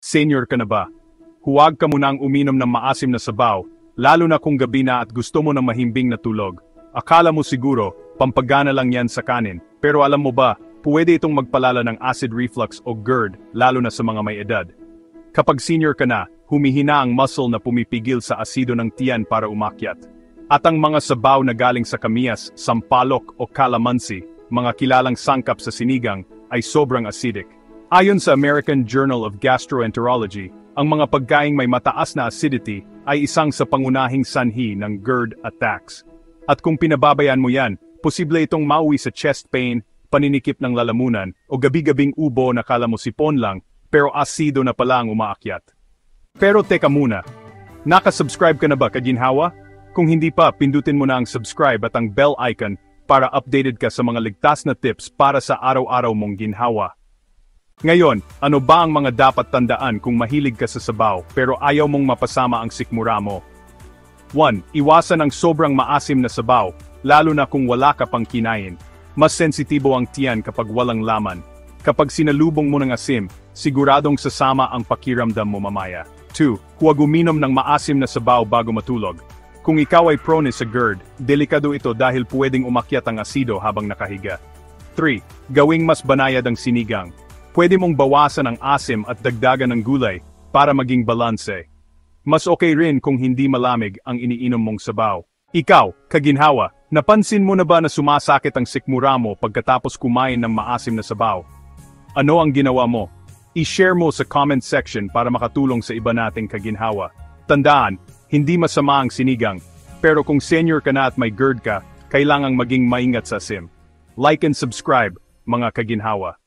Senior ka na ba? Huwag ka munang uminom ng maasim na sabaw, lalo na kung gabi na at gusto mo ng mahimbing na tulog. Akala mo siguro, pampagana lang yan sa kanin, pero alam mo ba, pwede itong magpalala ng acid reflux o GERD, lalo na sa mga may edad. Kapag senior ka na, humihina ang muscle na pumipigil sa asido ng tiyan para umakyat. At ang mga sabaw na galing sa kamiyas, sampalok o calamansi, mga kilalang sangkap sa sinigang, ay sobrang acidic. Ayon sa American Journal of Gastroenterology, ang mga pagkaing may mataas na acidity ay isang sa pangunahing sanhi ng GERD attacks. At kung pinababayaan mo yan, posible itong mauwi sa chest pain, paninikip ng lalamunan, o gabi-gabing ubo na kala mo sipon lang, pero asido na pala ang umaakyat. Pero teka muna, nakasubscribe ka na ba kaginhawa? Kung hindi pa, pindutin mo na ang subscribe at ang bell icon para updated ka sa mga ligtas na tips para sa araw-araw mong ginhawa. Ngayon, ano ba ang mga dapat tandaan kung mahilig ka sa sabaw pero ayaw mong mapasama ang sikmura mo? 1. Iwasan ang sobrang maasim na sabaw, lalo na kung wala ka pang kinain. Mas sensitibo ang tiyan kapag walang laman. Kapag sinalubong mo ng asim, siguradong sasama ang pakiramdam mo mamaya. 2. Huwag uminom ng maasim na sabaw bago matulog. Kung ikaw ay prone sa GERD, delikado ito dahil pwedeng umakyat ang asido habang nakahiga. 3. Gawing mas banayad ang sinigang. Pwede mong bawasan ang asim at dagdagan ng gulay para maging balanse. Mas okay rin kung hindi malamig ang iniinom mong sabaw. Ikaw, kaginhawa, napansin mo na ba na sumasakit ang sikmura mo pagkatapos kumain ng maasim na sabaw? Ano ang ginawa mo? I-share mo sa comment section para makatulong sa iba nating kaginhawa. Tandaan, hindi masama ang sinigang, pero kung senior ka na at may GERD ka, kailangang maging maingat sa asim. Like and subscribe, mga kaginhawa.